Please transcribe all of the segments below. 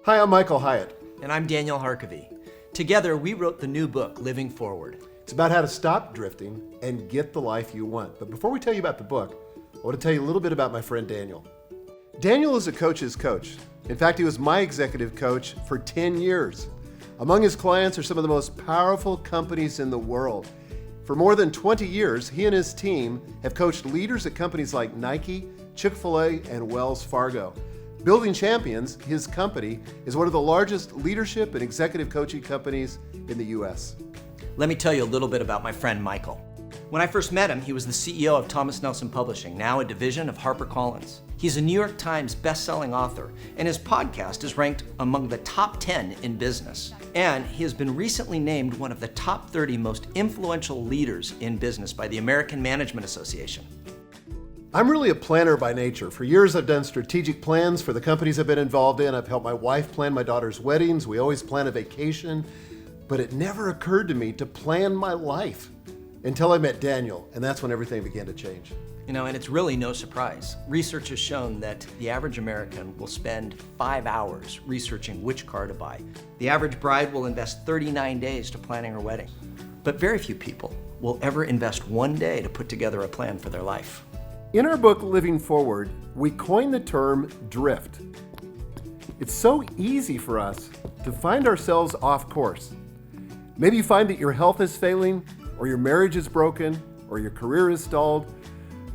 Hi, I'm Michael Hyatt. And I'm Daniel Harkavy. Together, we wrote the new book, Living Forward. It's about how to stop drifting and get the life you want. But before we tell you about the book, I want to tell you a little bit about my friend Daniel. Daniel is a coach's coach. In fact, he was my executive coach for 10 years. Among his clients are some of the most powerful companies in the world. For more than 20 years, he and his team have coached leaders at companies like Nike, Chick-fil-A, and Wells Fargo. Building Champions, his company, is one of the largest leadership and executive coaching companies in the U.S. Let me tell you a little bit about my friend Michael. When I first met him, he was the CEO of Thomas Nelson Publishing, now a division of HarperCollins. He's a New York Times best-selling author, and his podcast is ranked among the top 10 in business. And he has been recently named one of the top 30 most influential leaders in business by the American Management Association. I'm really a planner by nature. For years, I've done strategic plans for the companies I've been involved in. I've helped my wife plan my daughter's weddings. We always plan a vacation. But it never occurred to me to plan my life until I met Daniel, and that's when everything began to change. And it's really no surprise. Research has shown that the average American will spend 5 hours researching which car to buy. The average bride will invest 39 days to planning her wedding. But very few people will ever invest 1 day to put together a plan for their life. In our book, Living Forward, we coined the term drift. It's so easy for us to find ourselves off course. Maybe you find that your health is failing, or your marriage is broken, or your career is stalled,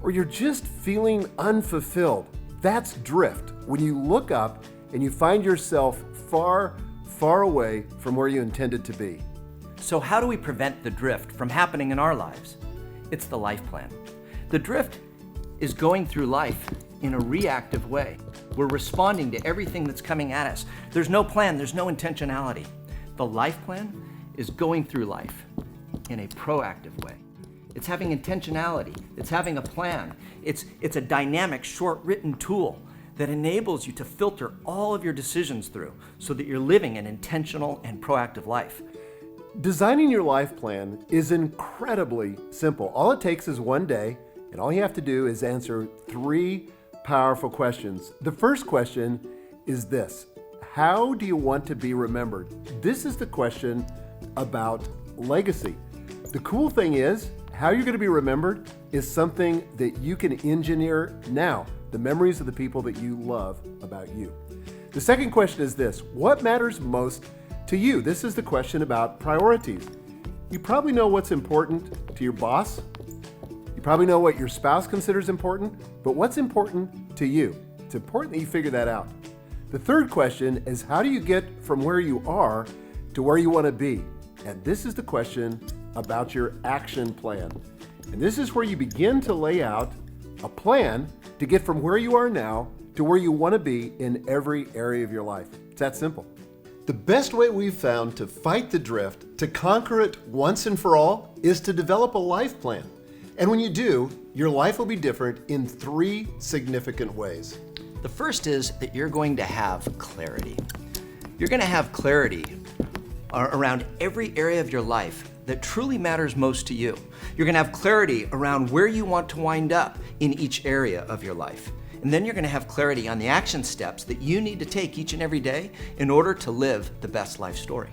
or you're just feeling unfulfilled. That's drift. When you look up and you find yourself far, far away from where you intended to be. So how do we prevent the drift from happening in our lives? It's the life plan. The drift is going through life in a reactive way. We're responding to everything that's coming at us. There's no plan, there's no intentionality. The life plan is going through life in a proactive way. It's having intentionality, it's having a plan. It's a dynamic, short-written tool that enables you to filter all of your decisions through so that you're living an intentional and proactive life. Designing your life plan is incredibly simple. All it takes is one day, and all you have to do is answer 3 powerful questions. The first question is this: how do you want to be remembered? This is the question about legacy. The cool thing is, how you're going to be remembered is something that you can engineer now, the memories of the people that you love about you. The second question is this: what matters most to you? This is the question about priorities. You probably know what's important to your boss. You probably know what your spouse considers important, but what's important to you? It's important that you figure that out. The third question is, how do you get from where you are to where you want to be? And this is the question about your action plan. And this is where you begin to lay out a plan to get from where you are now to where you want to be in every area of your life. It's that simple. The best way we've found to fight the drift, to conquer it once and for all, is to develop a life plan. And when you do, your life will be different in 3 significant ways. The first is that you're going to have clarity. You're going to have clarity around every area of your life that truly matters most to you. You're going to have clarity around where you want to wind up in each area of your life. And then you're going to have clarity on the action steps that you need to take each and every day in order to live the best life story.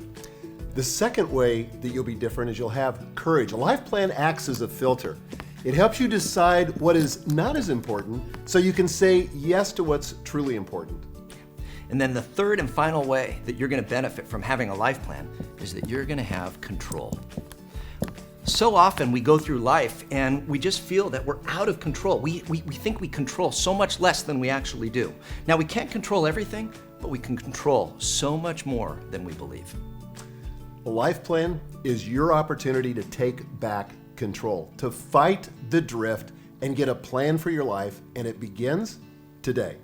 The second way that you'll be different is you'll have courage. A life plan acts as a filter. It helps you decide what is not as important so you can say yes to what's truly important. And then the third and final way that you're going to benefit from having a life plan is that you're going to have control. So often we go through life and we just feel that we're out of control. We think we control so much less than we actually do. Now, we can't control everything, but we can control so much more than we believe. A life plan is your opportunity to take back control, to fight the drift and get a plan for your life, and it begins today.